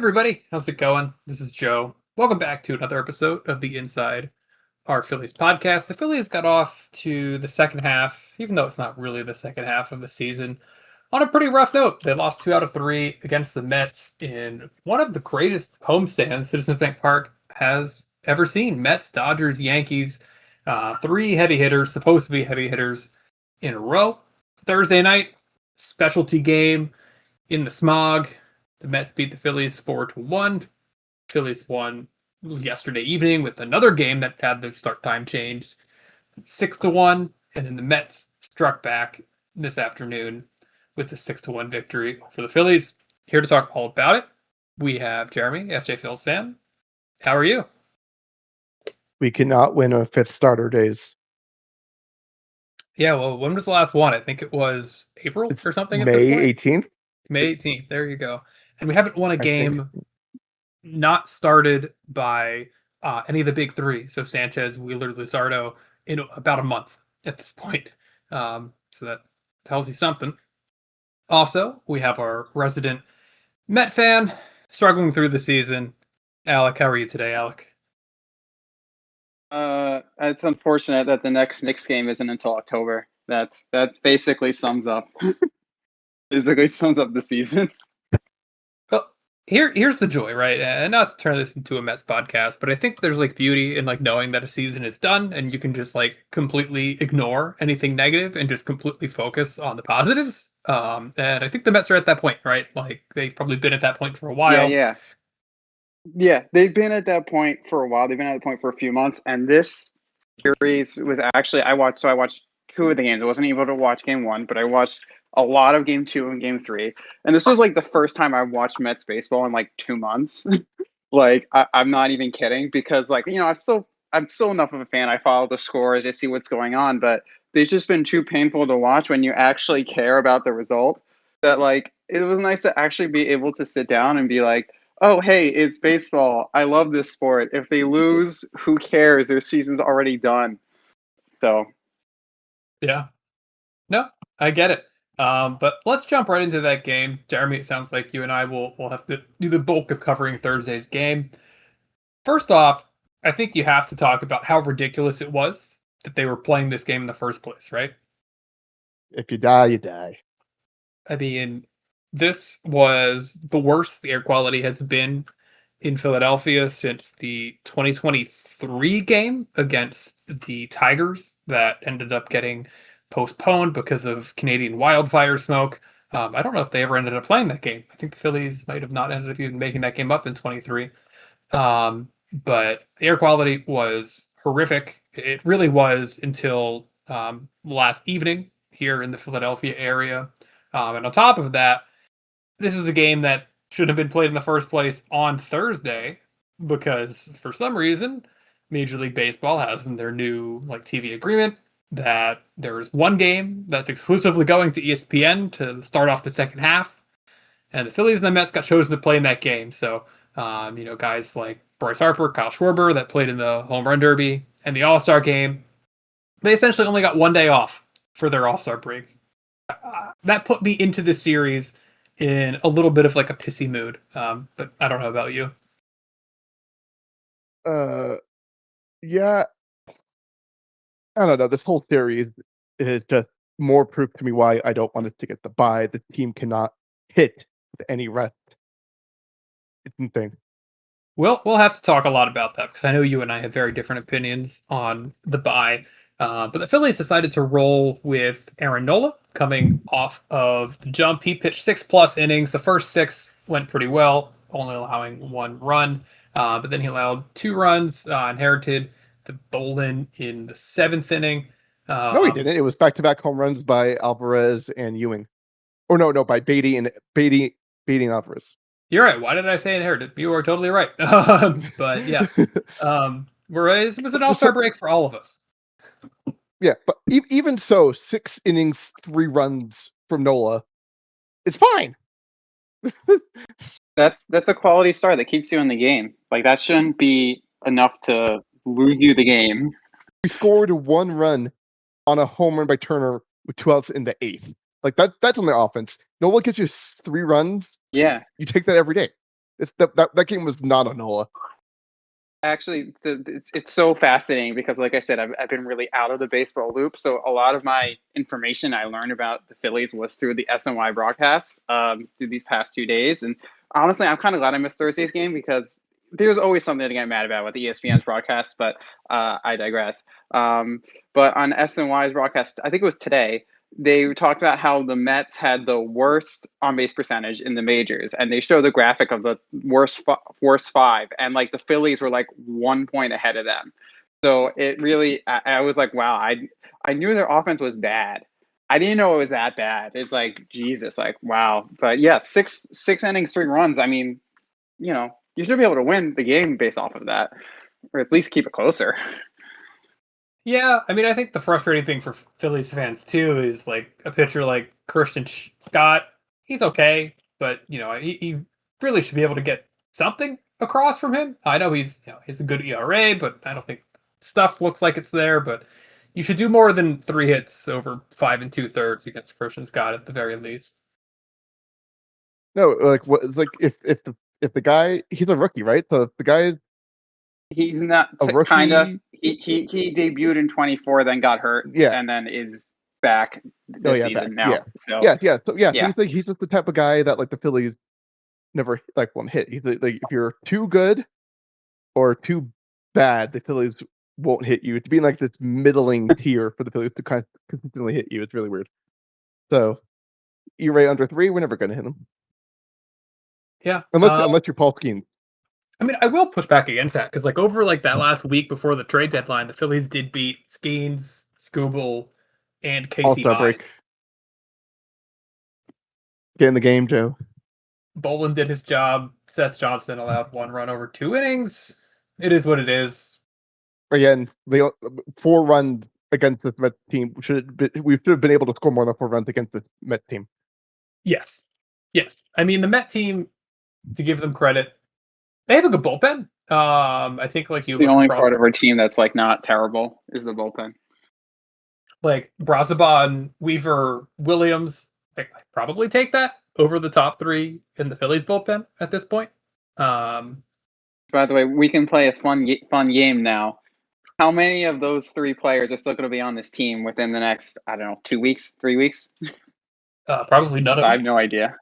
Everybody, how's it going? This is Joe. Welcome back to another episode of the Inside Our Phillies podcast. The Phillies got off to the second half, even though it's not really the second half of the season, on a pretty rough note. They lost 2 out of 3 against the Mets in one of the greatest homestands Citizens Bank Park has ever seen. Mets, Dodgers, Yankees, three heavy hitters, supposed to be heavy hitters in a row. Thursday night, specialty game in the smog. The Mets beat the Phillies 4-1. Phillies won yesterday evening with another game that had the start time changed 6-1. And then the Mets struck back this afternoon with a 6-1 victory for the Phillies. Here to talk all about it, we have Jeremy, SJ Phil's fan. How are you? We cannot win on fifth starter days. Yeah, well, when was the last one? I think it was April or something. May 18th. May 18th. There you go. And we haven't won a game not started by any of the big three. So Sanchez, Wheeler, Luzardo in about a month at this point. So that tells you something. Also, we have our resident Met fan struggling through the season. Alec, how are you today, Alec? It's unfortunate that the next Knicks game isn't until October. That's basically sums up the season. Well, here's the joy, right? And not to turn this into a Mets podcast, but I think there's like beauty in like knowing that a season is done and you can just like completely ignore anything negative and just completely focus on the positives. And I think the Mets are at that point, right? Like they've probably been at that point for a while. Yeah, they've been at that point for a while. They've been at the point for a few months, and this series was actually I watched 2 of the games. I wasn't able to watch game 1, but I watched a lot of game 2 and game 3. And this was like the first time I watched Mets baseball in like 2 months. Like I'm not even kidding, because like, I'm still enough of a fan. I follow the scores, I see what's going on, but they've just been too painful to watch when you actually care about the result. That like it was nice to actually be able to sit down and be like, oh, hey, it's baseball. I love this sport. If they lose, who cares? Their season's already done. So, yeah, no, I get it. But let's jump right into that game. Jeremy, it sounds like you and I will have to do the bulk of covering Thursday's game. First off, I think you have to talk about how ridiculous it was that they were playing this game in the first place, right? If you die, you die. I mean, this was the worst the air quality has been in Philadelphia since the 2023 game against the Tigers that ended up getting postponed because of Canadian wildfire smoke. I don't know if they ever ended up playing that game. I think the Phillies might have not ended up even making that game up in 23. But the air quality was horrific. It really was until last evening here in the Philadelphia area. And on top of that, this is a game that should have been played in the first place on Thursday because for some reason, Major League Baseball has in their new like TV agreement that there's one game that's exclusively going to ESPN to start off the second half, and the Phillies and the Mets got chosen to play in that game. So, guys like Bryce Harper, Kyle Schwarber that played in the Home Run Derby and the All-Star game, they essentially only got one day off for their All-Star break. That put me into the series in a little bit of like a pissy mood. But I don't know about you. Yeah. I don't know. This whole series is just more proof to me why I don't want us to get the bye. The team cannot hit with any rest. It's insane. We'll have to talk a lot about that because I know you and I have very different opinions on the bye. But the Phillies decided to roll with Aaron Nola coming off of the jump. He pitched 6+ innings. The first 6 went pretty well, only allowing 1 run. But then he allowed 2 runs, inherited to Bolin in the 7th inning. No, he didn't. It was back-to-back home runs by Alvarez and Ewing. Or no, by Beatty and Alvarez. You're right. Why did I say inherited? You are totally right. But yeah, it was an all-star break for all of us. Yeah, but even so, 6 innings, 3 runs from Nola, it's fine. that's a quality start that keeps you in the game. Like that shouldn't be enough to lose you the game. We scored 1 run on a home run by Turner with 2 outs in the 8th. Like that's on the offense. Nola gets you 3 runs. Yeah, you take that every day. That game was not on Nola. Actually, it's so fascinating because, like I said, I've been really out of the baseball loop. So a lot of my information I learned about the Phillies was through the SNY broadcast through these past 2 days. And honestly, I'm kind of glad I missed Thursday's game because there's always something to get mad about with ESPN's broadcast. But I digress. But on SNY's broadcast, I think it was today, they talked about how the Mets had the worst on base percentage in the majors, and they showed the graphic of the worst five, and like the Phillies were like 1 point ahead of them. So it really, I was like, wow, I knew their offense was bad. I didn't know it was that bad. It's like Jesus, like wow. But yeah, six innings, 3 runs. I mean, you should be able to win the game based off of that, or at least keep it closer. Yeah, I mean, I think the frustrating thing for Phillies fans too is like a pitcher like Christian Scott. He's okay, but he really should be able to get something across from him. I know he's a good ERA, but I don't think stuff looks like it's there. But you should do more than 3 hits over 5 2/3 against Christian Scott at the very least. No, like what? It's like if the guy, he's a rookie, right? So if the guy is He's not a kind of. rookie, He debuted in 24, then got hurt, yeah. and then is back Oh this yeah, season back. now. Yeah, So yeah. So yeah, yeah, he's just the type of guy that like the Phillies never like won't hit. He's like if you're too good or too bad, the Phillies won't hit you. It's being like this middling tier for the Phillies to kind of consistently hit you. It's really weird. So ERA under 3, we're never going to hit him Yeah, unless you're Paul Skeens. I mean, I will push back against that because, like, over like that last week before the trade deadline, the Phillies did beat Skeens, Scooble, and Casey All-Star Mize. break. Get in the game, Joe. Bolin did his job. Seth Johnson allowed 1 run over 2 innings. It is what it is. Again, the 4 runs against this Mets team we should have been able to score more than 4 runs against this Mets team. Yes. I mean, the Met team, to give them credit, they have a good bullpen. I think like you the look only across part of our team that's like not terrible is the bullpen. like Brazaban, Weaver, Williams. I'd probably take that over the top 3 in the Phillies bullpen at this point. By the way, we can play a fun game now. How many of those 3 players are still going to be on this team within the next, I don't know, 2 weeks, 3 weeks? Probably none of I them. have no idea.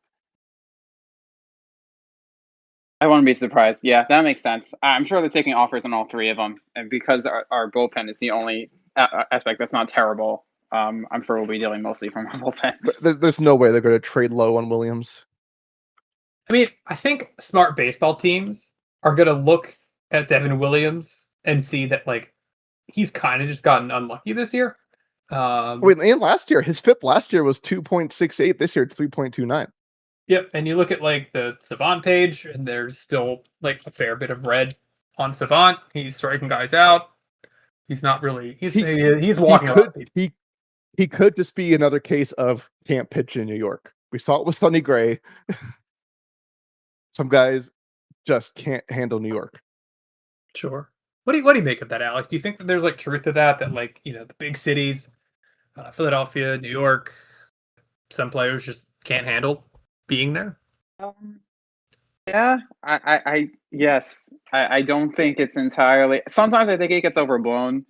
I wouldn't be surprised. Yeah, that makes sense. I'm sure they're taking offers on all 3 of them, and because our bullpen is the only aspect that's not terrible, I'm sure we'll be dealing mostly from our bullpen. But there's no way they're going to trade low on Williams. I mean, I think smart baseball teams are going to look at Devin Williams and see that like he's kind of just gotten unlucky this year. Wait, and last year, his FIP last year was 2.68. This year, it's 3.29. Yep, and you look at like the Savant page, and there's still like a fair bit of red on Savant. He's striking guys out. He's not really. He's walking a lot of people. He could just be another case of can't pitch in New York. We saw it with Sonny Gray. Some guys just can't handle New York. Sure. What do you make of that, Alex? Do you think that there's like truth to that? That like the big cities, Philadelphia, New York, some players just can't handle being there? Yeah, yes. I don't think it's entirely. Sometimes I think it gets overblown.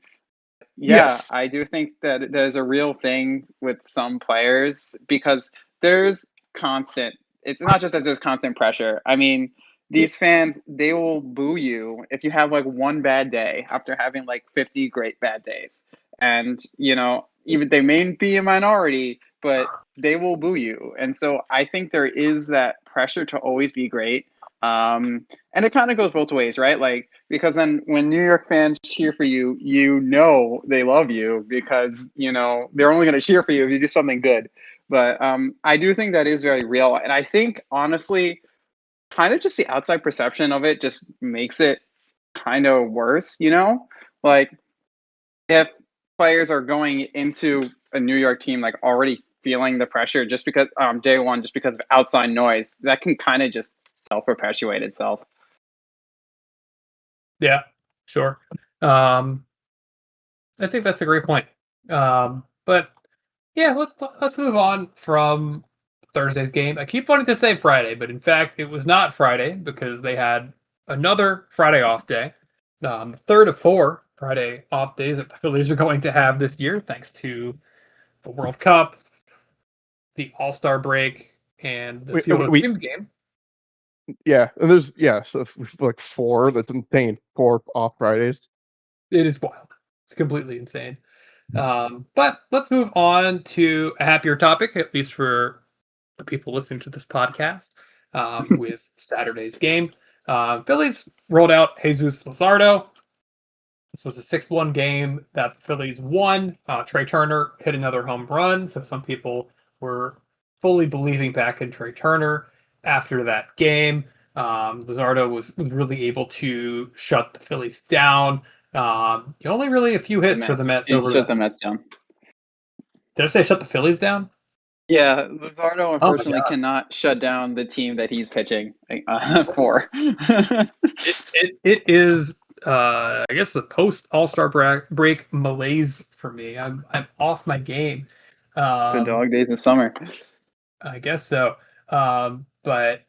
Yeah, Yes. I do think that there's a real thing with some players because there's constant. It's not just that there's constant pressure. I mean, these fans, they will boo you if you have like one bad day after having like 50 great bad days. And, even they may be a minority, but they will boo you. And so I think there is that pressure to always be great. And it kind of goes both ways, right? Like, because then when New York fans cheer for you, they love you because, they're only going to cheer for you if you do something good. But I do think that is very real. And I think, honestly, kind of just the outside perception of it just makes it kind of worse, Like, if players are going into a New York team, like, already feeling the pressure just because, day one, just because of outside noise, that can kind of just self-perpetuate itself. Yeah, sure. I think that's a great point. But yeah, let's move on from Thursday's game. I keep wanting to say Friday, but in fact, it was not Friday because they had another Friday off day. The third of 4 Friday off days that the Phillies are going to have this year, thanks to the World Cup, the All-Star break, and the Field of Dreams game. Yeah, and there's so like 4. That's insane. 4 off Fridays. It is wild. It's completely insane. But let's move on to a happier topic, at least for the people listening to this podcast, with Saturday's game. Phillies rolled out Jesus Luzardo. This was a 6-1 game that the Phillies won. Trey Turner hit another home run, so some people were fully believing back in Trey Turner after that game. Luzardo was really able to shut the Phillies down. Only really a few hits for the Mets. Shut the Mets down. Did I say shut the Phillies down? Yeah, Luzardo unfortunately cannot shut down the team that he's pitching for. It is, I guess, the post All-Star break malaise for me. I'm off my game. The dog days of summer. I guess so. But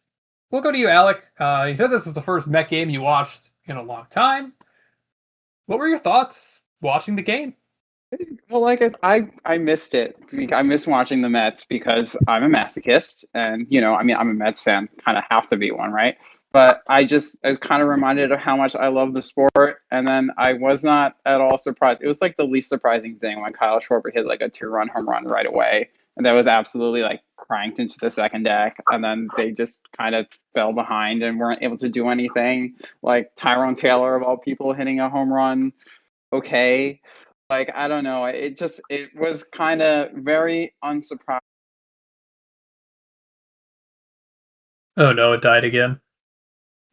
we'll go to you, Alec. You said this was the first Met game you watched in a long time. What were your thoughts watching the game? Well, like I missed it. I miss watching the Mets because I'm a masochist, and I'm a Mets fan. Kind of have to be one, right? But I was kind of reminded of how much I love the sport, and then I was not at all surprised. It was like the least surprising thing when Kyle Schwarber hit like a 2-run home run right away, and that was absolutely like cranked into the second deck, and then they just kind of fell behind and weren't able to do anything. Like Tyrone Taylor of all people hitting a home run, okay. Like, I don't know. It was kind of very unsurprising. Oh no, it died again.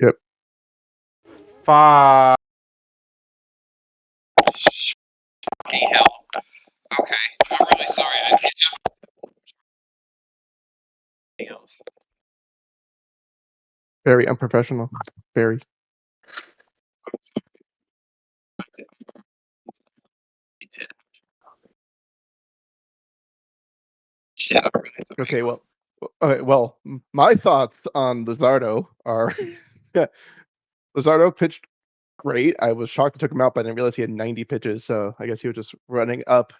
Yep. 5. Fucking hell. Okay, I'm really sorry. I can't have... Very unprofessional. Very. Yeah. Okay, well, my thoughts on Luzardo are Luzardo pitched great. I was shocked it took him out, but I didn't realize he had 90 pitches, so I guess he was just running up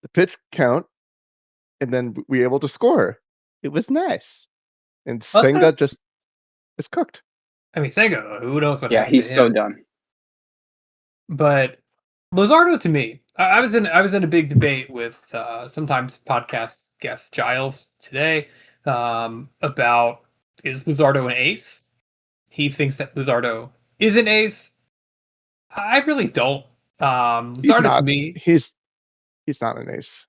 the pitch count, and then we were able to score. It was nice. And Senga just is cooked. I mean, Senga, who knows what happened Yeah, he's to so him. done. But Luzardo, to me, I was in a big debate with sometimes podcast guest Giles today about, is Luzardo an ace? He thinks that Luzardo is an ace. I really don't. Luzardo, to me, he's not an ace.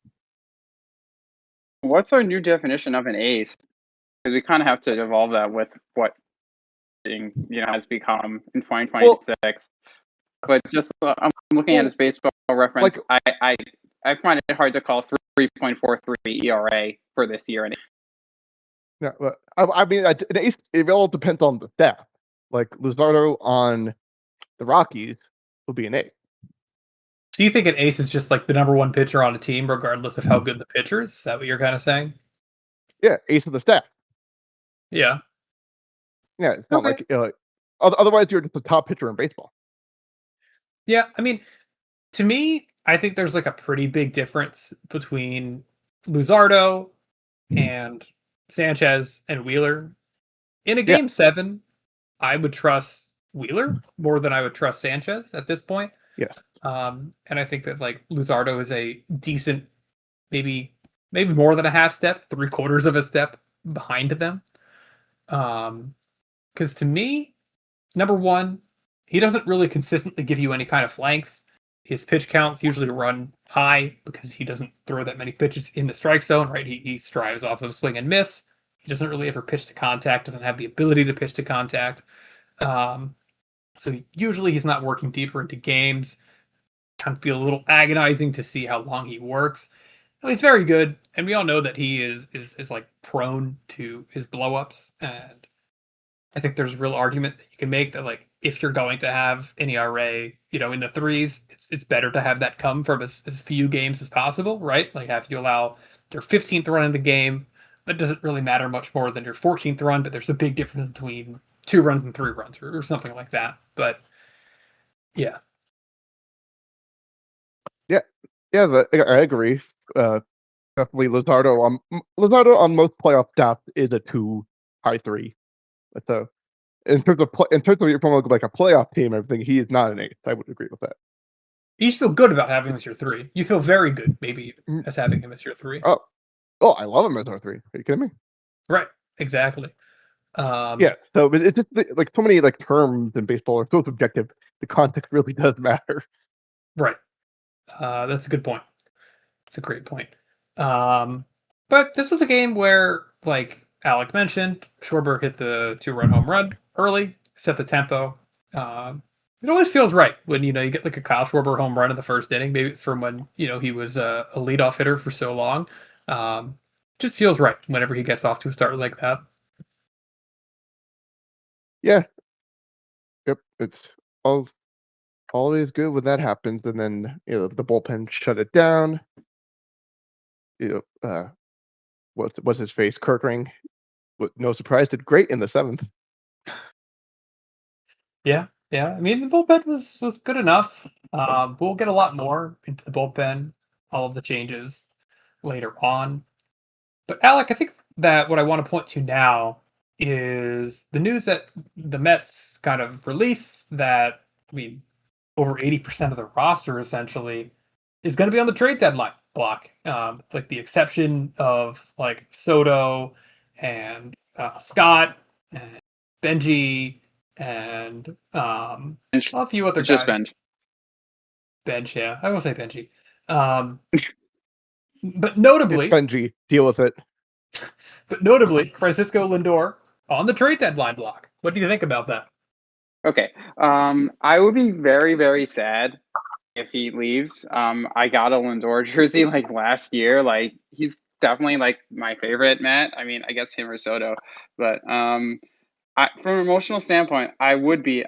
What's our new definition of an ace? Because we kind of have to evolve that with what has become in 2026. But just I'm looking at his baseball reference. Like, I find it hard to call 3.43 ERA for this year. Yeah, but I mean, an ace. It all depends on the depth. Like Luzardo on the Rockies will be an ace. So you think an ace is just like the number one pitcher on a team, regardless of how good the pitcher is? Is that what you're kind of saying? Yeah, ace of the staff. Yeah. Yeah, it's not like otherwise you're just a top pitcher in baseball. Yeah, I mean, to me, I think there's like a pretty big difference between Luzardo and Sanchez and Wheeler. In a game 7, I would trust Wheeler more than I would trust Sanchez at this point. Yes. And I think that like Luzardo is a decent, maybe more than a half step, 3/4 of a step behind them. Because to me, number one, he doesn't really consistently give you any kind of length. His pitch counts usually run high because he doesn't throw that many pitches in the strike zone, right? He strives off of swing and miss. He doesn't really ever pitch to contact, doesn't have the ability to pitch to contact. So usually he's not working deeper into games. Can be a little agonizing to see how long he works. Well, he's very good, and we all know that he is like prone to his blowups. And I think there's a real argument that you can make that like if you're going to have an ERA, in the 3s, it's better to have that come from as few games as possible, right? Like have you allow their 15th run in the game that doesn't really matter much more than your 14th run, but there's a big difference between 2 runs and 3 runs or something like that. But yeah. Yeah, I agree. Definitely Luzardo on most playoff stats is a 2, high 3. So in terms of from like a playoff team and everything, he is not an 8th. I would agree with that. You feel good about having him as your 3. You feel very good, maybe, Mm. as having him as your 3. Oh, I love him as our 3. Are you kidding me? Right. Exactly. Yeah. So it's just like so many like terms in baseball are so subjective. The context really does matter. Right. That's a good point. It's a great point. But this was a game where, like Alec mentioned, Schwarber hit the 2-run home run early, set the tempo. It always feels right when you get like a Kyle Schwarber home run in the first inning. Maybe it's from when he was a leadoff hitter for so long. Just feels right whenever he gets off to a start like that. Yeah. Yep. It's always good when that happens, and then the bullpen shut it down. What's his face? Kirkring, no surprise, did great in the 7th. Yeah, yeah. I mean, the bullpen was good enough. We'll get a lot more into the bullpen, all of the changes later on. But Alec, I think that what I want to point to now is the news that the Mets kind of released that, I mean, over 80% of the roster essentially is going to be on the trade deadline block. Like the exception of like Soto and Scott and Benji and a few other It's just guys. Bench, yeah. I will say Benji. But notably, It's Benji. Deal with it. Francisco Lindor on the trade deadline block. What do you think about that? Okay. I would be very, very sad if he leaves. I got a Lindor jersey like last year. Like he's definitely like my favorite Met. I mean, I guess him or Soto, but from an emotional standpoint, I would be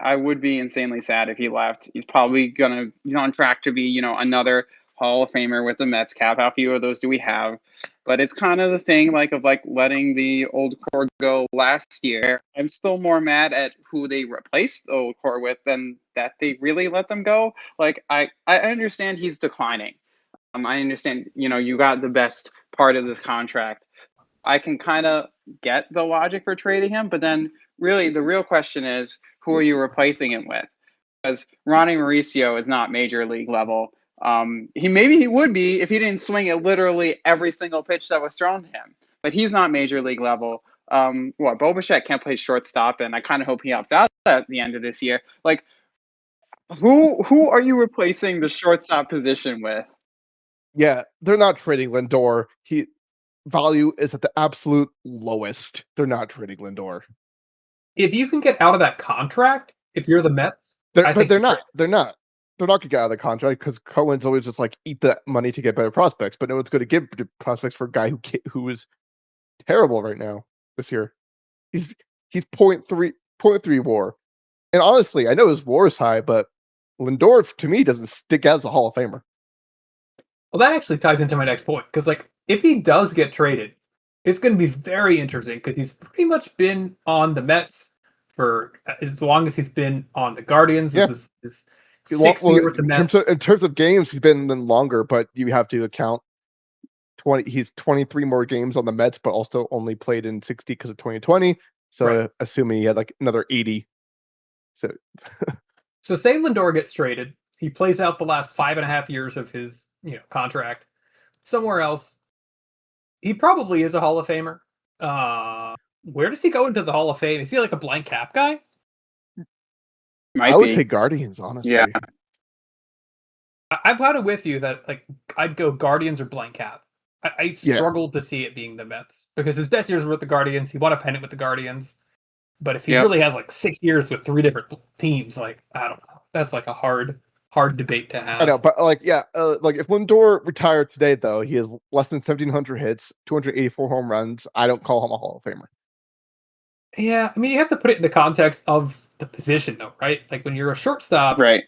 insanely sad if he left. He's on track to be, another Hall of Famer with the Mets cap. How few of those do we have? But it's kind of the thing of letting the old core go last year. I'm still more mad at who they replaced the old core with than that they really let them go. Like I understand he's declining. I understand, you got the best part of this contract. I can kind of get the logic for trading him, but then really the real question is who are you replacing him with? Because Ronnie Mauricio is not major league level. He would be if he didn't swing at literally every single pitch that was thrown to him, but he's not major league level. Bo Bichette can't play shortstop, and I kind of hope he opts out at the end of this year. Like, who are you replacing the shortstop position with? Yeah, they're not trading Lindor. Value is at the absolute lowest. They're not trading Lindor. If you can get out of that contract, if you're the Mets, They're not. They're not. They're not going to get out of the contract because Cohen's always just like eat the money to get better prospects, but no one's going to give prospects for a guy who is terrible right now this year. He's 0.3 WAR, and honestly, I know his WAR is high, but Lindor to me doesn't stick out as a Hall of Famer. Well, that actually ties into my next point because, like, if he does get traded, it's going to be very interesting because he's pretty much been on the Mets for as long as he's been on the Guardians. Yeah. This is his sixth year with the Mets. In terms of games, he's been longer, but you have to account 20. He's 23 more games on the Mets, but also only played in 60 because of 2020. So Right. Assuming he had like another 80. So say Lindor gets traded, he plays out the last 5.5 years of his contract somewhere else. He probably is a Hall of Famer. Where does he go into the Hall of Fame? Is he like a blank cap guy? Might I would be. say Guardians, honestly. Yeah. I'm kind of with you that like I'd go Guardians or blank cap. I struggled to see it being the Mets because his best years were with the Guardians. He won a pennant with the Guardians. But if he really has like 6 years with 3 different teams, like I don't know, that's like a hard debate to have. I know, but like if Lindor retired today, though, he has less than 1,700 hits, 284 home runs. I don't call him a Hall of Famer. Yeah, I mean you have to put it in the context of the position, though, right? Like when you're a shortstop, Right.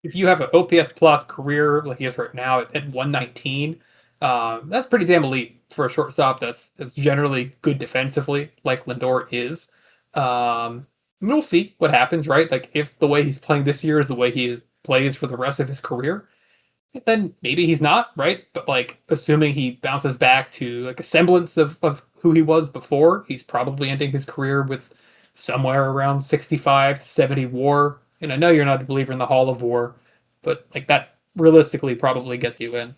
if you have an OPS plus career like he is right now at 119, that's pretty damn elite for a shortstop that's generally good defensively, like Lindor is. We'll see what happens, right? Like if the way he's playing this year is the way he plays for the rest of his career, then maybe he's not, right? But like assuming he bounces back to like a semblance of who he was before, he's probably ending his career with somewhere around 65 to 70 WAR. And I know you're not a believer in the Hall of WAR, but like that realistically probably gets you in.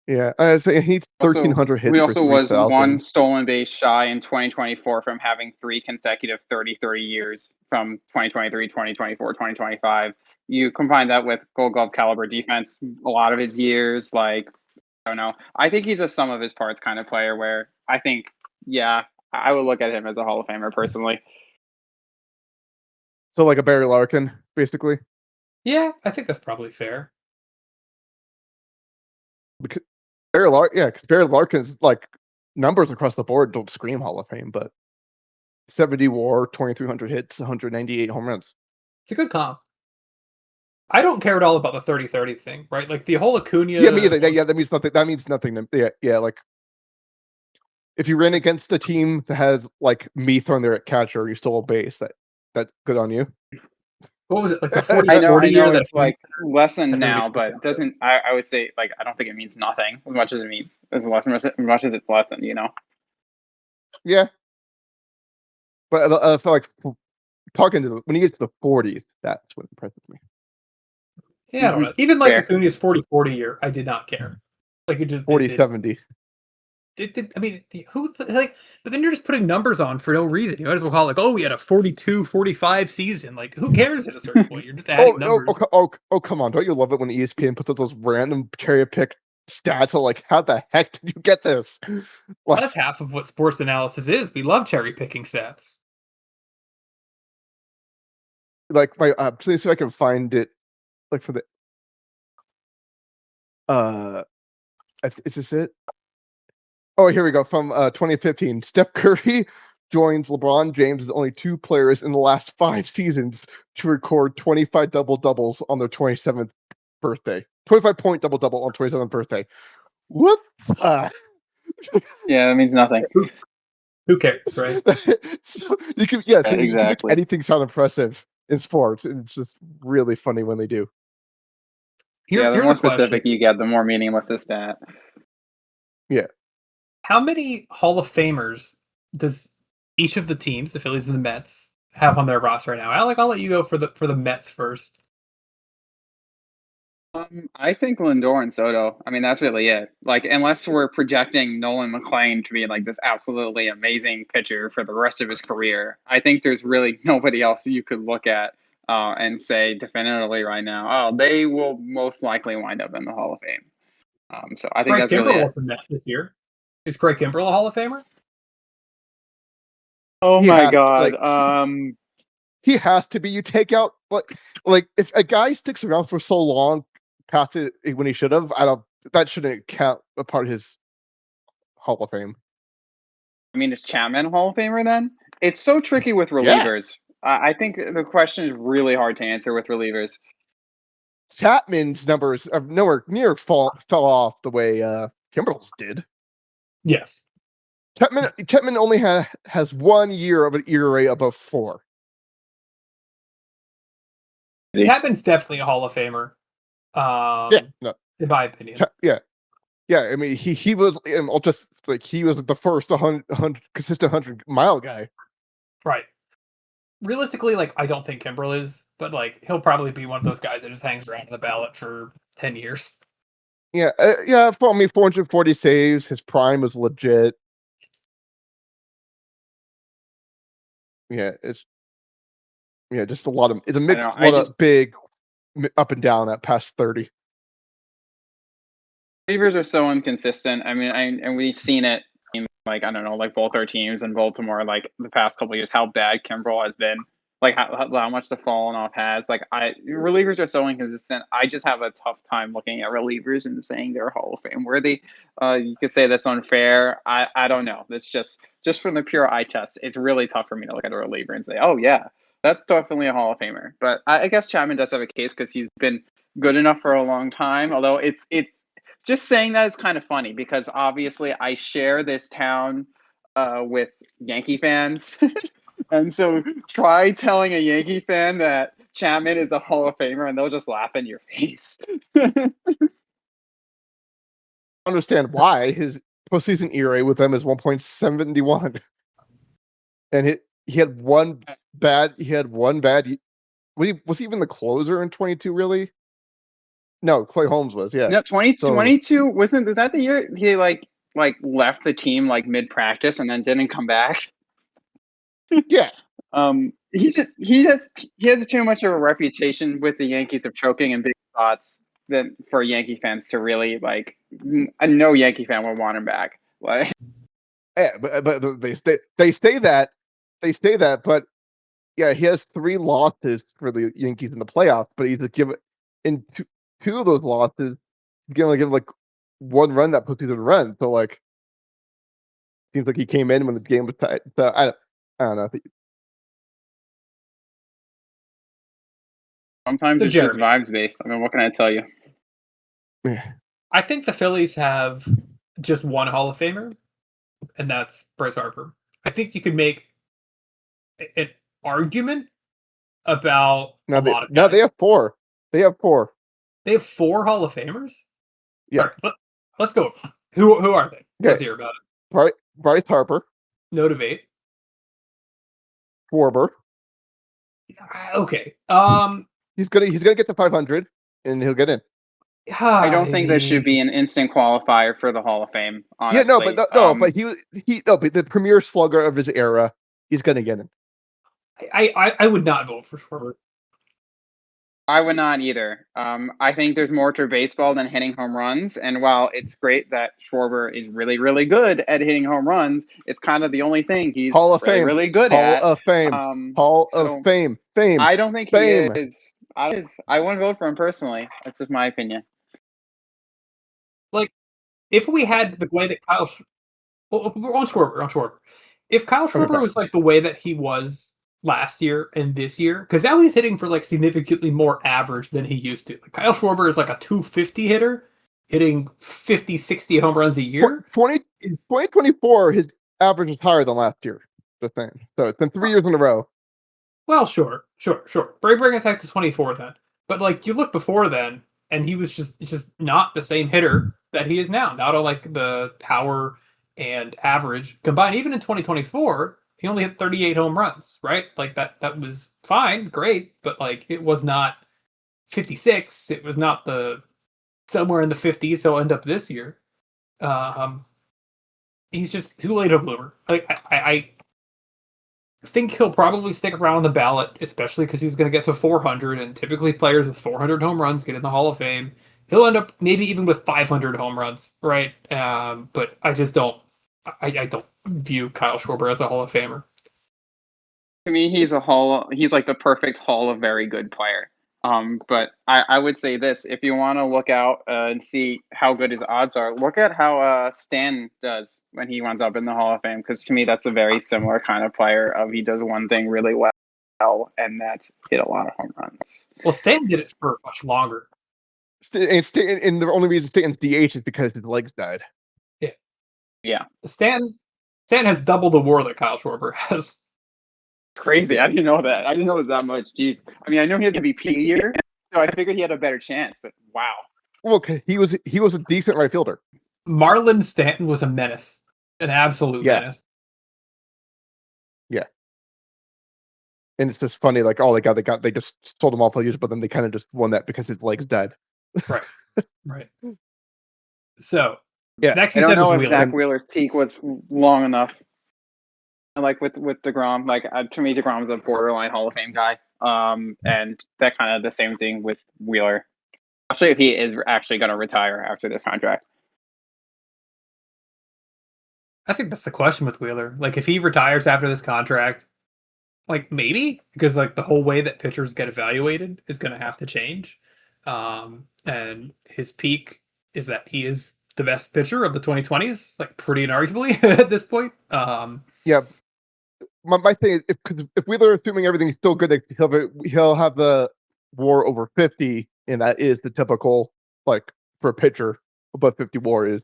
Yeah, I was saying he's Also, 1,300 hits we for also was 3,000. one stolen base shy in 2024 from having 3 consecutive 30-30 years from 2023, 2024, 2025. You combine that with Gold Glove caliber defense, a lot of his years, like I don't know. I think he's a sum of his parts kind of player. Where I think, yeah, I would look at him as a Hall of Famer personally. So like a Barry Larkin, basically. Yeah, I think that's probably fair. Because because Barry Larkin's like numbers across the board don't scream Hall of Fame, but 70 WAR, 2,300 hits, 198 home runs. It's a good comp. I don't care at all about the 30-30 thing, right? Like the whole Acuna. Yeah, me either. Yeah, that means nothing. That means nothing. Yeah. Like if you ran against a team that has like me throwing there at catcher, you stole a base. That good on you. What was it like the 40 I know 40 year that it's like lessened everybody now, but it doesn't. I would say like I don't think it means nothing as much as it means as much as it's lessened. You know. Yeah, but I feel like talking to when you get to the 40s, that's what impresses me. Yeah, I don't know. Even like Fair. Acuna's 40-40 year, I did not care. Like it just 40-70. I mean, who like? But then you're just putting numbers on for no reason. You might as well call it like, oh, we had a 42-45 season. Like, who cares at a certain point? You're just adding numbers. Come on! Don't you love it when ESPN puts up those random cherry pick stats? Of like, how the heck did you get this? Like, That's half of what sports analysis is. We love cherry picking stats. like my please see if I can find it. Like for the is this it? Oh, here we go. From 2015, Steph Curry joins LeBron James as only 2 players in the last 5 seasons to record 25 double-doubles on their 27th birthday. 25-point double-double on 27th birthday. What? Yeah, that means nothing. Who cares, right? So you can, yeah, so you can make Exactly. anything sound impressive in sports, and it's just really funny when they do. Yeah, the Here's more a question. specific you get, the more meaningless the stat. Yeah. How many Hall of Famers does each of the teams, the Phillies and the Mets, have on their roster right now? I'll let you go for the Mets first. I think Lindor and Soto. I mean, that's really it. Like, unless we're projecting Nolan McLean to be like this absolutely amazing pitcher for the rest of his career, I think there's really nobody else you could look at and say definitively right now, oh, they will most likely wind up in the Hall of Fame. So I think Craig that's really Kimbrell it. was a Met this year. Is Craig Kimbrell a Hall of Famer? Oh He my has God. he has to be. You take out like if a guy sticks around for so long past it when he should have, that shouldn't count a part of his Hall of Fame. I mean, is Chapman a Hall of Famer then? It's so tricky with Yeah. relievers. I think the question is really hard to answer with relievers. Chapman's numbers are nowhere near fell off the way Kimbrel's did. Yes. Chapman only has 1 year of an ERA above 4. Chapman's definitely a Hall of Famer. No, in my opinion. yeah. I mean, he was just like he was the first 100 consistent 100-mile guy. Right. Realistically, like I don't think Kimbrel is, but like he'll probably be one of those guys that just hangs around on the ballot for 10 years. Yeah, for me, 440 saves. His prime was legit. Yeah, it's just a lot of it's a mixed lot of big up and down that past 30. Relievers are so inconsistent. I mean, and we've seen it in like I don't know, like both our teams in Baltimore, like the past couple of years, how bad Kimbrel has been, like how much the fallen off has. Like relievers are so inconsistent. I just have a tough time looking at relievers and saying they're Hall of Fame worthy. You could say that's unfair. I don't know. That's just from the pure eye test. It's really tough for me to look at a reliever and say, oh yeah, that's definitely a Hall of Famer. But I guess Chapman does have a case because he's been good enough for a long time. Although it's just saying that is kind of funny because obviously I share this town with Yankee fans. And so try telling a Yankee fan that Chapman is a Hall of Famer and they'll just laugh in your face. Understand why his postseason ERA with them is 1.71, and he had one bad. Was he even the closer in 22? Really? No, Clay Holmes was. Yeah. No, So 2022 was that the year he like left the team like mid practice and then didn't come back? yeah, He has too much of a reputation with the Yankees of choking and big spots than for Yankee fans to really like. No Yankee fan would want him back. Like, yeah, but they say that, but yeah, he has 3 losses for the Yankees in the playoffs, but he's given in two of those losses, he's gonna give like 1 run that postseason run. So like, seems like he came in when the game was tied. So I don't know. sometimes So it's just Jeremy, vibes based. I mean, what can I tell you? I think the Phillies have just one Hall of Famer, and that's Bryce Harper. I think you could make an argument about a lot of guys. They have 4. They have 4. They have 4 Hall of Famers. Yeah. All right, let's go. Who are they? Okay. Let's hear about it. Bryce Harper, No debate. Schwarber. Okay. He's gonna get to 500, and he'll get in. I don't think there should be an instant qualifier for the Hall of Fame. Honestly. Yeah, but but the premier slugger of his era, he's gonna get in. I would not vote for Schwarber. I would not either. I think there's more to baseball than hitting home runs. And while it's great that Schwarber is really, really good at hitting home runs, it's kind of the only thing he's Hall of really, Fame. really good Hall at. of Fame. Hall of Fame. Fame. I don't think Fame. he is. I wouldn't vote for him personally. That's just my opinion. Like, if we had the way that we're on Schwarber. If Kyle Schwarber was like the way that he was last year and this year, because now he's hitting for like significantly more average than he used to. Like, Kyle Schwarber is like a 250 hitter, hitting 50, 60 home runs a year. 2024, his average is higher than last year. The thing. So it's been 3 years in a row. Well, sure. Bring us back to 24 then. But like, you look before then, and he was just not the same hitter that he is now. Not on like the power and average combined. Even in 2024, he only hit 38 home runs, right? Like that was fine, great, but like it was not 56. It was not the somewhere in the 50s he'll end up this year. He's just too late a bloomer. Like I think he'll probably stick around on the ballot, especially because he's going to get to 400, and typically players with 400 home runs get in the Hall of Fame. He'll end up maybe even with 500 home runs, right? But I just don't. I don't view Kyle Schwarber as a Hall of Famer. To me, he's like the perfect Hall of very good player. But I would say this: if you want to look out and see how good his odds are, look at how Stan does when he winds up in the Hall of Fame. Because to me, that's a very similar kind of player. He does one thing really well, and that's hit a lot of home runs. Well, Stan did it for much longer. And the only reason Stanton's DH is because his legs died. Yeah. Stan has double the WAR that Kyle Schwarber has. Crazy. I didn't know that. I didn't know it was that much. Jeez. I mean, I know he had MVP year, so I figured he had a better chance, but wow. Well, he was a decent right fielder. Marlon Stanton was a menace. An absolute menace. Yeah. And it's just funny, like, they just told him off for years, but then they kind of just won that because his legs died. Right. So, yeah. Next I don't know if Wheeler. Zach Wheeler's peak was long enough. Like with DeGrom, like to me, DeGrom's a borderline Hall of Fame guy. And that kind of the same thing with Wheeler. Especially if he is actually going to retire after this contract. I think that's the question with Wheeler. Like, if he retires after this contract, like maybe, because like the whole way that pitchers get evaluated is going to have to change. And his peak is that he is the best pitcher of the 2020s, like pretty inarguably at this point. Yeah. My thing is, if Wheeler, assuming everything's still good, he'll have the WAR over 50, and that is the typical, like, for a pitcher. above 50 WAR is.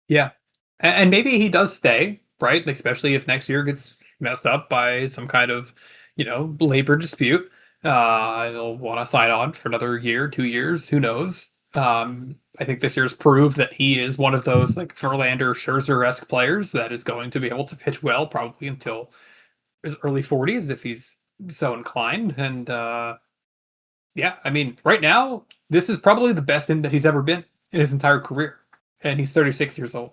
Yeah. And maybe he does stay, right? Especially if next year gets messed up by some kind of, labor dispute. He'll want to sign on for another year, 2 years, who knows? I think this year's proved that he is one of those like Verlander, Scherzer-esque players that is going to be able to pitch well, probably until his early 40s if he's so inclined. And yeah, I mean, right now, this is probably the best in that he's ever been in his entire career. And he's 36 years old.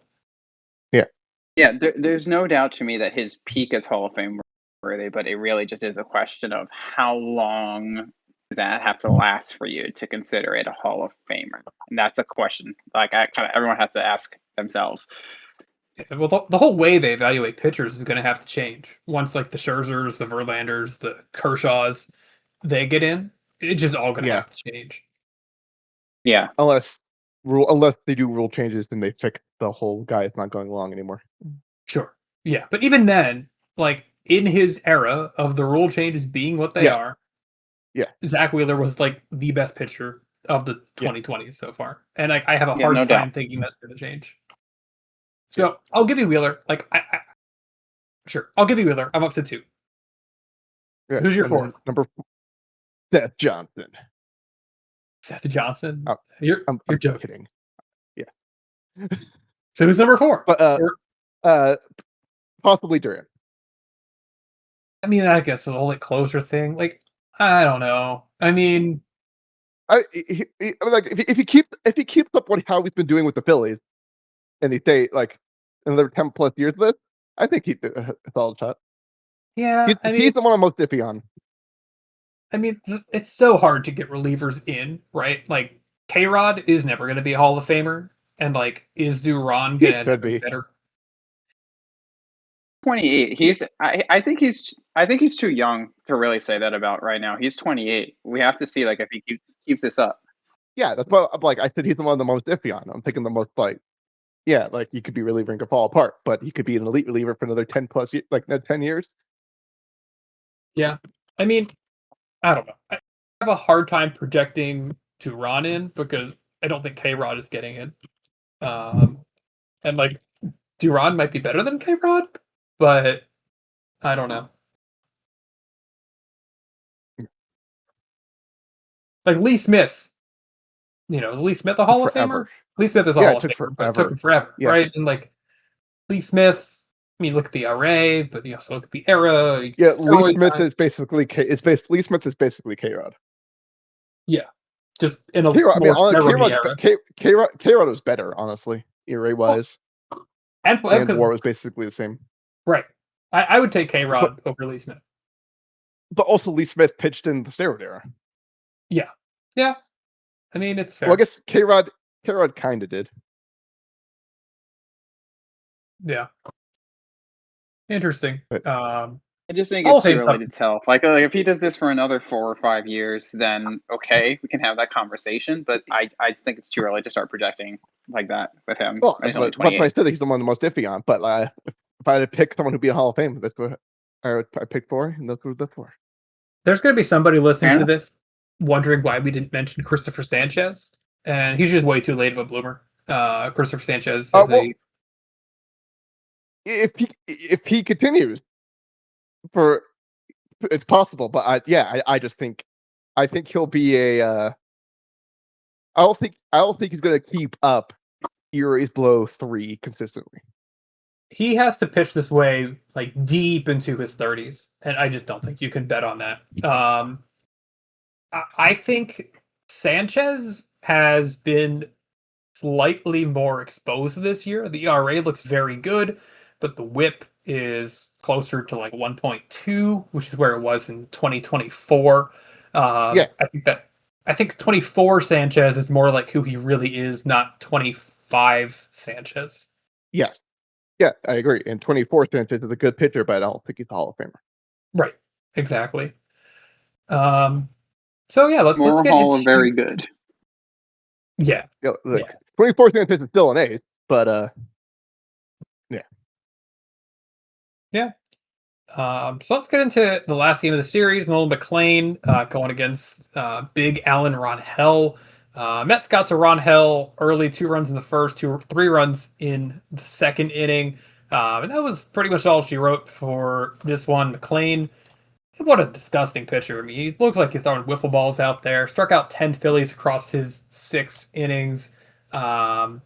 Yeah, there's no doubt to me that his peak is Hall of Fame worthy, but it really just is a question of how long does that have to last for you to consider it a Hall of Famer, and that's a question like everyone has to ask themselves. Well, the whole way they evaluate pitchers is going to have to change once, like the Scherzers, the Verlanders, the Kershaws, they get in. It's just all going to Yeah. have to change. Yeah, Unless they do rule changes, then they fix the whole guy is not going along anymore. Sure. Yeah, but even then, like in his era of the rule changes being what they are, Zach Wheeler was like the best pitcher of the 2020s so far, and like I have a hard no time doubt. thinking that's going to change. So I'll give you Wheeler. Like, sure, I'll give you Wheeler. I'm up to 2. So who's your and then 4th? number 4, Seth Johnson. Seth Johnson. Oh, You're I'm joking. kidding. Yeah. So who's number 4? But possibly Duran. I mean, I guess the whole like closer thing. Like, I don't know. I mean, I mean, like if he keeps up how he's been doing with the Phillies, and he stay like another 10 plus years of this, I think he's a solid shot. yeah. He's the one I'm most iffy on. I mean, it's so hard to get relievers in, right? Like, K-Rod is never going to be a Hall of Famer, and like, is Duran going to be better? 28. I think he's too young to really say that about right now. He's 28. We have to see like if he keeps this up. Yeah, that's what I'm like. I said he's the one I'm the most iffy on. I'm thinking the most like, yeah, like he could be a reliever and could fall apart, but he could be an elite reliever for another 10 plus years, like 10 years. Yeah, I mean, I don't know. I have a hard time projecting Duran in because I don't think K-Rod is getting in. And like, Duran might be better than K-Rod, but I don't know. Like Lee Smith, Lee Smith a Hall of Famer? Lee Smith is a Hall of Famer, but it took him forever, right? And like Lee Smith, I mean, look at the RA, but you also look at the era. Yeah, Lee Smith is basically Lee Smith is basically K-Rod. Yeah, just in a K-Rod, era. K-Rod was better, honestly. ERA wise, and WAR was basically the same. Right. I would take K-Rod over Lee Smith. But also Lee Smith pitched in the steroid era. Yeah. Yeah. I mean, it's fair. Well, I guess K-Rod kind of did. Yeah. Interesting. I just think it's too early to tell. Like if he does this for another 4 or 5 years, then okay, we can have that conversation. But I just think it's too early to start projecting like that with him. Well, that's what I said he's the one I'm most iffy on. But if I had to pick someone who'd be a Hall of Fame, that's what I picked 4, and that's what the 4. There's going to be somebody listening to this wondering why we didn't mention Christopher Sanchez, and he's just way too late of a bloomer. Christopher Sanchez is if he continues, it's possible, but I just think he'll be a. I don't think he's going to keep up ERAs below 3 consistently. He has to pitch this way like deep into his 30s, and I just don't think you can bet on that. I think Sanchez has been slightly more exposed this year. The ERA looks very good, but the WHIP is closer to like 1.2, which is where it was in 2024. I think 24 Sanchez is more like who he really is, not 25 Sanchez. Yes. Yeah, I agree. And 24 Sanchez is a good pitcher, but I don't think he's a Hall of Famer. Right. Exactly. So yeah, let's get Hall into very good. Yeah. 24 Sanchez is still an ace, but yeah. Yeah. So let's get into the last game of the series. Nolan McLean going against big Alan Ronhell. Mets got to Ron Hell early, 2 runs in the first, 3 runs in the second inning. And that was pretty much all she wrote for this one. McLean, what a disgusting pitcher. I mean, he looked like he's throwing wiffle balls out there. Struck out 10 Phillies across his 6 innings. And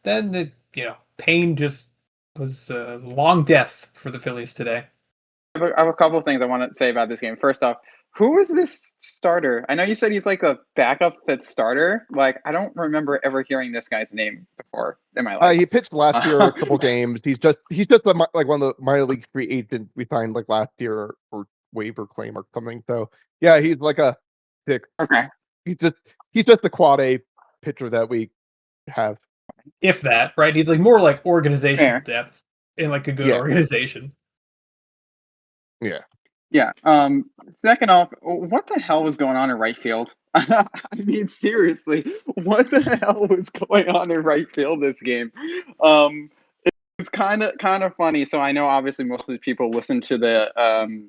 then Payne just was a long death for the Phillies today. I have a couple of things I want to say about this game. First off, who is this starter? I know you said he's like a backup fifth starter. Like, I don't remember ever hearing this guy's name before in my life. He pitched last year a couple games. He's just like one of the minor league free agents we signed like last year or waiver claim or something. So yeah, he's like a six. Okay. He's just the quad A pitcher that we have. If that, right? He's like more like organizational Fair. depth in like a good Yeah. organization. Yeah. Yeah. Second off, what the hell was going on in right field? I mean, seriously, what the hell was going on in right field this game? It's kind of funny. So I know obviously most of the people listen to the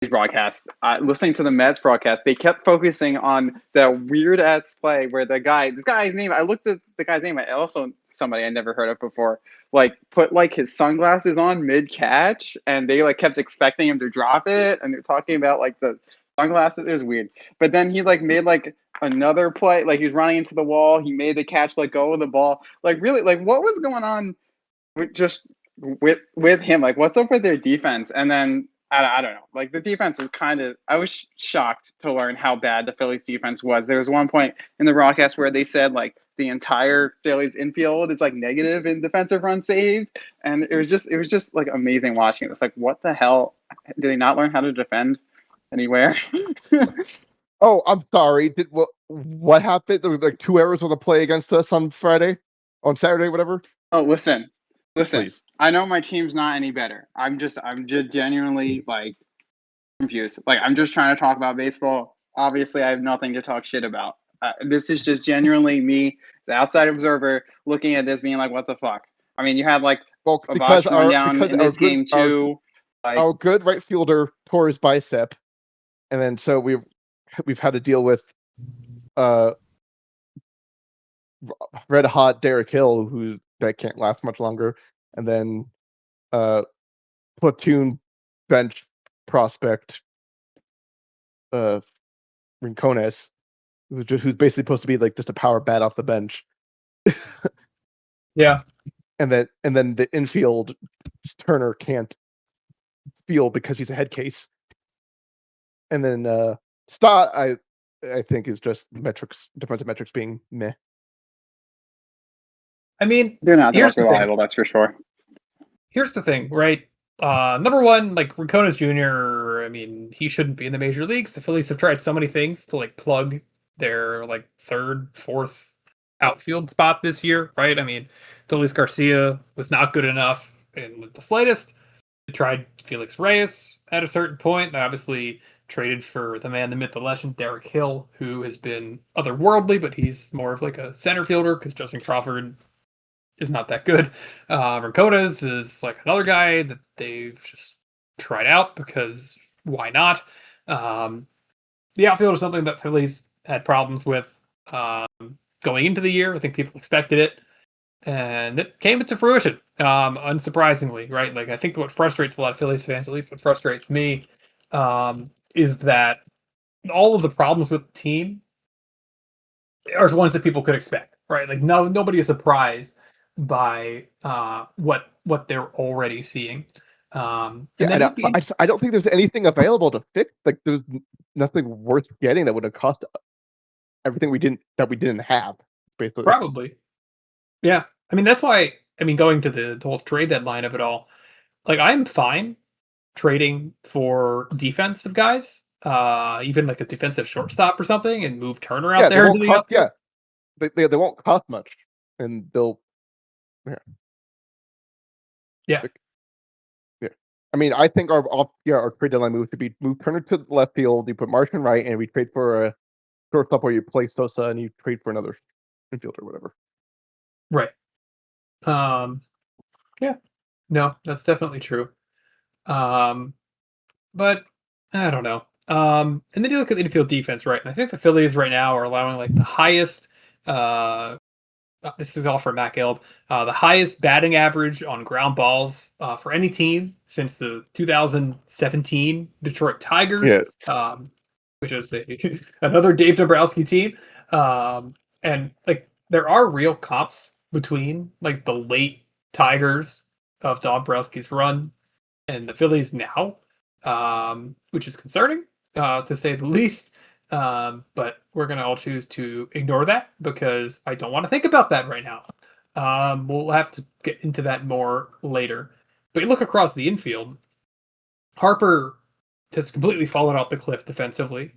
broadcast. Listening to the Mets broadcast, they kept focusing on that weird ass play where this guy's name. I looked at the guy's name. I also somebody I never heard of before. Like put like his sunglasses on mid catch, and they like kept expecting him to drop it, and they're talking about like the sunglasses. It was weird. But then he like made like another play, like he was running into the wall. He made the catch, let go of the ball. Like really, like what was going on with him? Like what's up with their defense? And then I don't know. Like the defense is I was shocked to learn how bad the Phillies defense was. There was one point in the broadcast where they said like the entire Phillies infield is like negative in defensive runs saved, and it was just like amazing watching. It was like, what the hell? Did they not learn how to defend anywhere? Oh, I'm sorry. What happened? There was like 2 errors on the play against us on Saturday, whatever. Oh, listen. Please. I know my team's not any better. I'm just genuinely like confused. Like I'm just trying to talk about baseball. Obviously, I have nothing to talk shit about. This is just genuinely me, the outside observer, looking at this, being like, "What the fuck?" I mean, you had like a botch run down in this game too. Our good right fielder tore his bicep, and then so we've had to deal with red hot Derek Hill, that can't last much longer, and then platoon bench prospect Rincones, who's basically supposed to be like just a power bat off the bench. Yeah. And then the infield Turner can't field because he's a head case. And then Stott, I think is just defensive metrics being meh. I mean, they're not the most thing. reliable, that's for sure. Here's the thing, right? Number one, like Rincones Jr., I mean, he shouldn't be in the major leagues. The Phillies have tried so many things to like plug their like third, fourth outfield spot this year, right? I mean, Dolis Garcia was not good enough in the slightest. They tried Felix Reyes at a certain point. They obviously traded for the man, the myth, the legend, Derek Hill, who has been otherworldly, but he's more of like a center fielder because Justin Crawford is not that good. Rincones is like another guy that they've just tried out because why not? The outfield is something that Phillies had problems with going into the year. I think people expected it, and it came into fruition, unsurprisingly, right? Like I think what frustrates a lot of Phillies fans, at least what frustrates me, is that all of the problems with the team are the ones that people could expect, right? Like nobody is surprised by what they're already seeing. I don't think there's anything available to fix. Like there's nothing worth getting that would have cost everything we didn't have, basically. Probably. Yeah. I mean, that's why, going to the whole trade deadline of it all, like I'm fine trading for defensive guys, even like a defensive shortstop or something, and move Turner out there. They won't cost much, and they'll. Yeah. I mean, I think our trade deadline move should be move Turner to the left field. You put Martian right, and we trade for a shortstop, where you play Sosa and you trade for another infielder or whatever. Right. Yeah. No, that's definitely true. But I don't know. And then you look at the infield defense, right? And I think the Phillies right now are allowing like the highest This is all for Matt Gelb. The highest batting average on ground balls for any team since the 2017 Detroit Tigers, Yeah. which is another Dave Dombrowski team. And like there are real comps between like the late Tigers of Dombrowski's run and the Phillies now, which is concerning to say the least. But we're going to all choose to ignore that because I don't want to think about that right now. We'll have to get into that more later. But you look across the infield, Harper has completely fallen off the cliff defensively.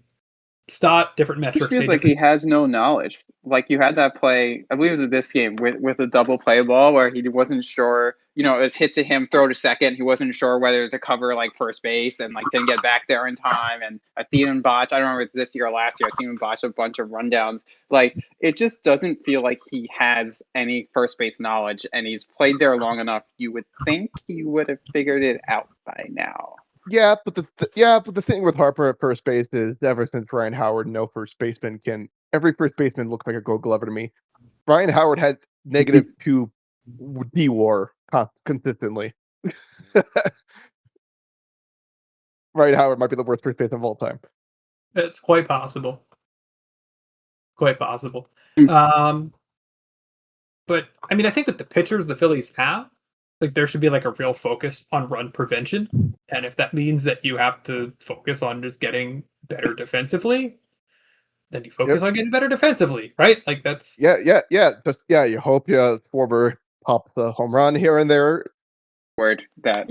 Stott, different It just metrics. feels like he has no knowledge. Like you had that play, I believe it was this game with a double play ball where he wasn't sure, it was hit to him, throw to second. He wasn't sure whether to cover like first base and like didn't get back there in time. And I've seen him botch. I don't remember if it's this year or last year. I've seen him botch a bunch of rundowns. Like it just doesn't feel like he has any first base knowledge, and he's played there long enough. You would think he would have figured it out by now. Yeah, but the thing with Harper at first base is ever since Ryan Howard, no first baseman can. Every first baseman looks like a Gold Glover to me. Ryan Howard had -2 D WAR consistently. Ryan Howard might be the worst first baseman of all time. It's quite possible. Quite possible. But I mean, I think with the pitchers the Phillies have, like there should be like a real focus on run prevention. And if that means that you have to focus on just getting better defensively, then you focus on getting better defensively, right? Like that's Yeah. Just you hope Schwarber pops a home run here and there. Word that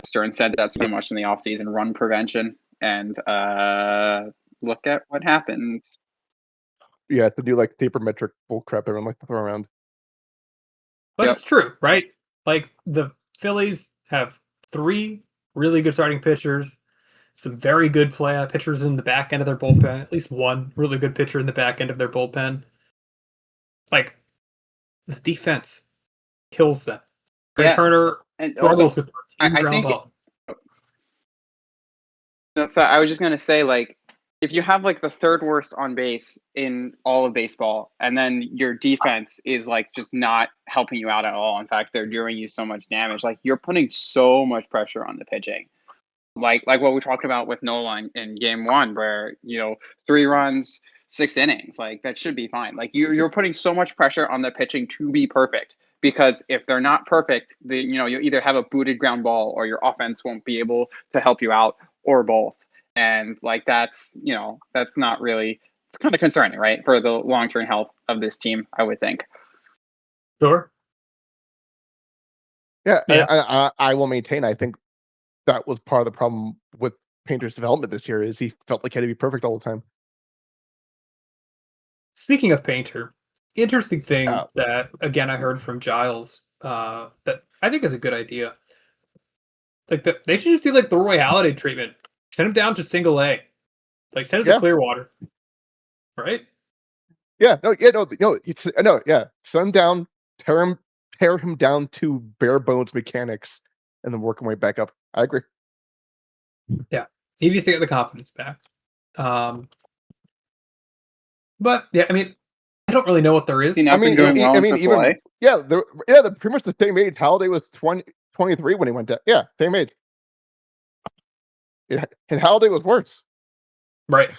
Stern said that's too much in the offseason, run prevention, and look at what happens. Yeah, to do like sabermetric bull crap everyone likes to throw around. But it's true, right? Like the Phillies have 3 really good starting pitchers, some very good pitchers in the back end of their bullpen, at least one really good pitcher in the back end of their bullpen. Like the defense kills them. Trey Turner and struggles also, with 13 I ground think balls. so. I was just gonna say, like, if you have like the third worst on base in all of baseball, and then your defense is like just not helping you out at all. In fact, they're doing you so much damage. Like you're putting so much pressure on the pitching. Like what we talked about with Nola in game 1, where 3 runs, 6 innings, like that should be fine. Like you're putting so much pressure on the pitching to be perfect, because if they're not perfect, you either have a booted ground ball or your offense won't be able to help you out, or both. And like that's not really, it's kind of concerning, right, for the long-term health of this team, I would think. Sure. Yeah. I will maintain. I think that was part of the problem with Painter's development this year is he felt like he had to be perfect all the time. Speaking of Painter, interesting thing that again I heard from Giles that I think is a good idea. Like they should just do like the Roy Halladay treatment. Send him down to single A. Like send him to Clearwater. Right? Yeah, no, yeah. Send him down, tear him down to bare bones mechanics, and then work him way back up. I agree. Yeah, he needs to get the confidence back. But yeah, I mean, I don't really know what there is. He not been doing well in AAA? They're pretty much the same age. Halladay was 23 when he went down. Yeah, same age. And Halladay was worse. Right.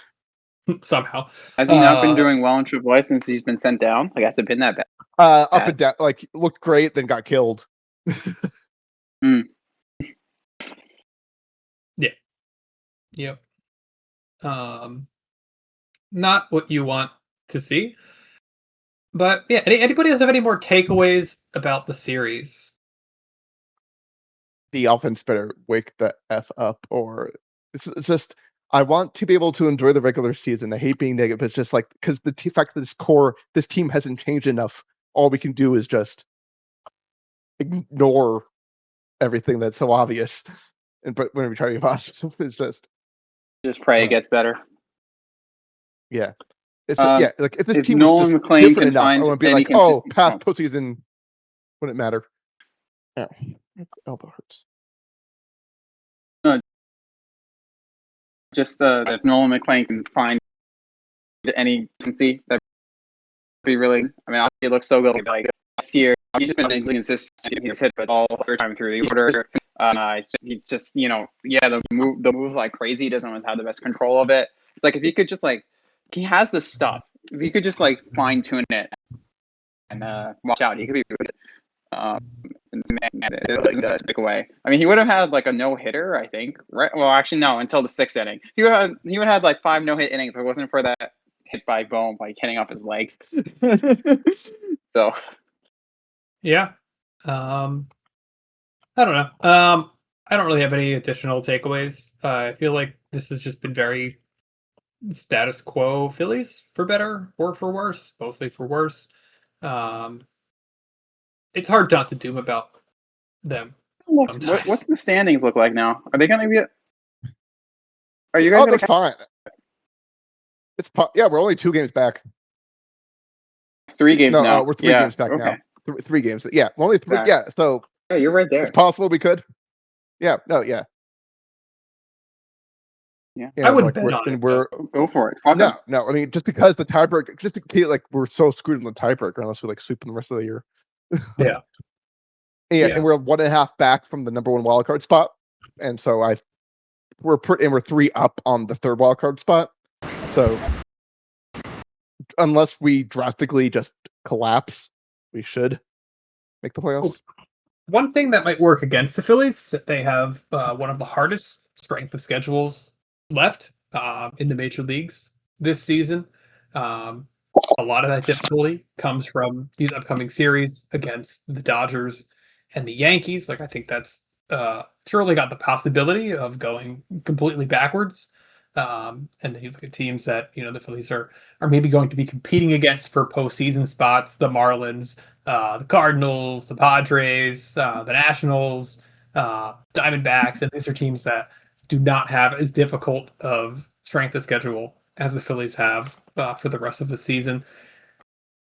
Somehow. Has he not been doing well in AAA since he's been sent down? Like, has it been that bad? Up and down. Like, looked great, then got killed. Yeah. Yep. Not what you want to see. But yeah, anybody else have any more takeaways about the series? The offense better wake the F up, or it's just I want to be able to enjoy the regular season. I hate being negative. It's just like because the fact that this team hasn't changed enough. All we can do is just ignore everything that's so obvious. But when we try to be positive, it's just pray it gets better. Yeah, it's just, like if this team Nolan was just McClain different enough, I want to be like, oh, past postseason wouldn't matter. Yeah, elbow hurts. No, just if Nolan McClain can find any empty that be really. I mean, he looks so good. Like last year, he's just been inconsistent. He's hit all third time through the order. He just, the moves like crazy. He doesn't always have the best control of it. It's like if he could just he has the stuff. If he could just fine tune it and watch out, he could be really stick away. I mean, he would have had a no hitter, I think. Right? Well, actually, no. Until the sixth inning, he would have had 5 no hit innings if it wasn't for that hit by Bohm, hitting off his leg. So, yeah. I don't know. I don't really have any additional takeaways. I feel like this has just been very status quo Phillies, for better or for worse, mostly for worse. It's hard not to doom about them. what's the standings look like now? Are they going to be? Are you guys? Oh, they're fine. Yeah, we're only 2 games back. 3 games no, now. We're 3 games back now. 3 games. Yeah, we're only 3. Yeah, so yeah, you're right there. It's possible we could. Yeah. No. Yeah. Yeah. I wouldn't bet on it. Go for it. No. I mean, just because the tiebreaker, just to feel we're so screwed in the tiebreaker unless we sweep in the rest of the year. Yeah. And we're 1.5 back from the number 1 wildcard spot, and so we're 3 up on the 3rd wildcard spot. So unless we drastically just collapse, we should make the playoffs. One thing that might work against the Phillies is that they have one of the hardest strength of schedules left in the major leagues this season. A lot of that difficulty comes from these upcoming series against the Dodgers and the Yankees. I think that's surely got the possibility of going completely backwards. And then you look at teams that the Phillies are maybe going to be competing against for postseason spots: the Marlins, the Cardinals, the Padres, the Nationals, Diamondbacks, and these are teams that do not have as difficult of strength of schedule as the Phillies have for the rest of the season.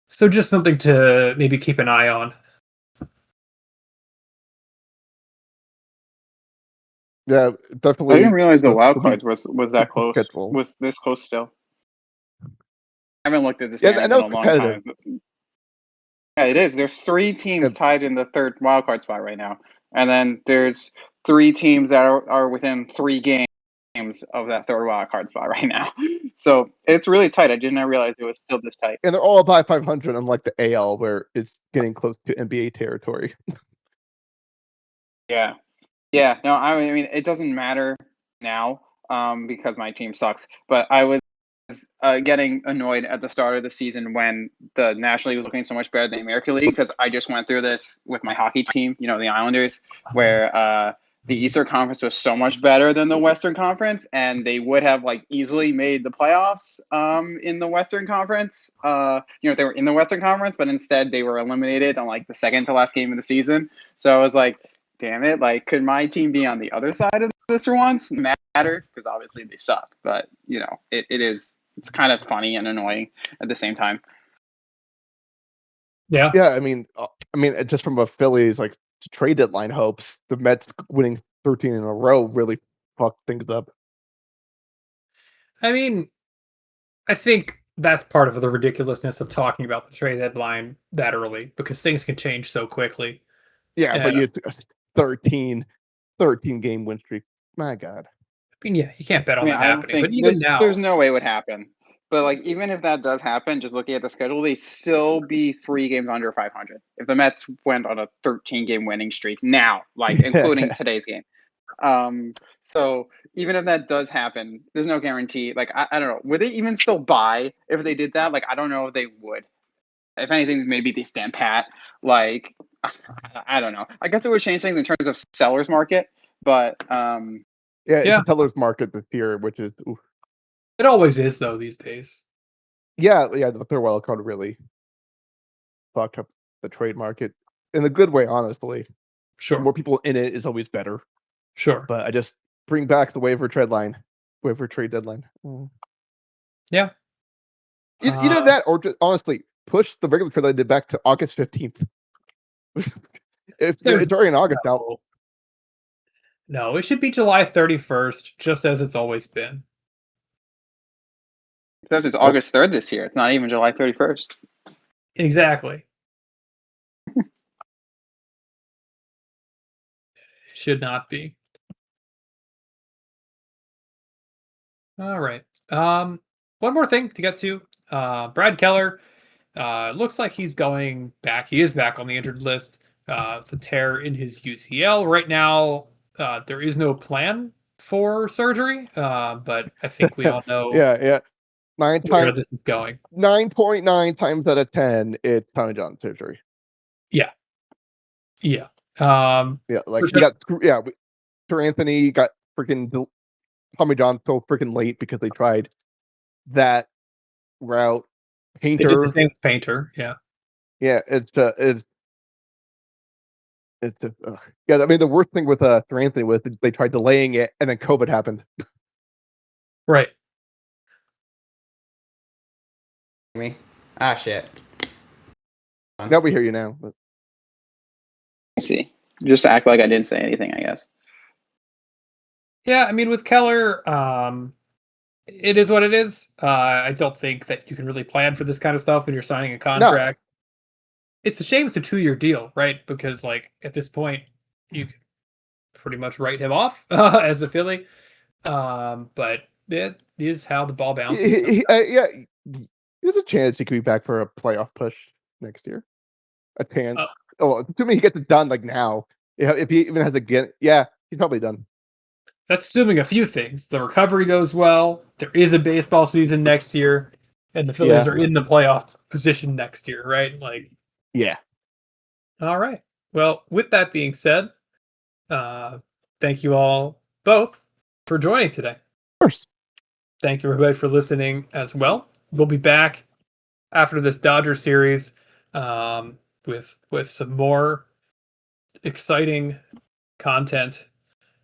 So just something to maybe keep an eye on. Yeah, definitely. I didn't realize the wild cards was that close. Schedule. Was this close still? I haven't looked at the standings in a long time. Yeah, it is. There's 3 teams tied in the 3rd wild card spot right now, and then there's 3 teams that are within 3 games of that 3rd wild card spot right now. So it's really tight. I did not realize it was still this tight. And they're all by 500, unlike the AL, where it's getting close to NBA territory. Yeah. Yeah. No, I mean, it doesn't matter now because my team sucks. But I was getting annoyed at the start of the season when the National League was looking so much better than the American League, because I just went through this with my hockey team, the Islanders, where the Eastern Conference was so much better than the Western Conference, and they would have easily made the playoffs in the Western Conference. They were in the Western Conference, but instead they were eliminated on the second to last game of the season. So I was like, damn it, could my team be on the other side of this for once? Matter, because obviously they suck, but it's kind of funny and annoying at the same time. Yeah. I mean, just from a Phillies trade deadline hopes, the Mets winning 13 in a row really fucked things up. I mean, I think that's part of the ridiculousness of talking about the trade deadline that early, because things can change so quickly. Yeah, but you have 13 game win streak. My God. I mean, yeah, you can't bet on that happening. But even now, there's no way it would happen. But even if that does happen, just looking at the schedule, they still be 3 games under 500. If the Mets went on a 13-game winning streak now, including today's game. So even if that does happen, there's no guarantee. I don't know. Would they even still buy if they did that? I don't know if they would. If anything, maybe they stand pat. I don't know. I guess it would change things in terms of seller's market, but it's a seller's market this year, which is oof. It always is though these days. Yeah, the 3rd wild card really fucked up the trade market in a good way, honestly. Sure. More people in it is always better. Sure. But I just bring back the waiver trade deadline. Yeah. Either that or just honestly push the regular trade deadline back to August 15th. It's already in August now. No, it should be July 31st, just as it's always been. Except it's August 3rd this year. It's not even July 31st. Exactly. Should not be. All right. One more thing to get to. Brad Keller. Looks like he's going back. He is back on the injured list. The tear in his UCL right now. There is no plan for surgery. But I think we all know yeah. where 9 this is going. 9.9 times out of 10, it's Tommy John surgery. Yeah. Yeah. Yeah, like For we sure. got Sir Anthony got freaking Tommy John so freaking late because they tried that route. They did the Painter, same with Painter. Yeah. yeah, it's just, yeah. I mean, the worst thing with Sir Anthony was they tried delaying it, and then COVID happened. Right. Me? Shit. Now we hear you now. But I see. Just act like I didn't say anything, I guess. Yeah. I mean, with Keller, it is what it is. I don't think that you can really plan for this kind of stuff when you're signing a contract. It's a shame it's a 2-year deal, right? Because like at this point, you can pretty much write him off as a Philly. But it is how the ball bounces. yeah, there's a chance he could be back for a playoff push next year. A chance. Oh, assuming he gets it done like now. Yeah, if he even has to get, yeah, he's probably done. That's assuming a few things. The recovery goes well. There is a baseball season next year, and the Phillies are in the playoff position next year, right? Like, yeah. All right. Well, with that being said, thank you all both for joining today. Of course. Thank you everybody for listening as well. We'll be back after this Dodger series with some more exciting content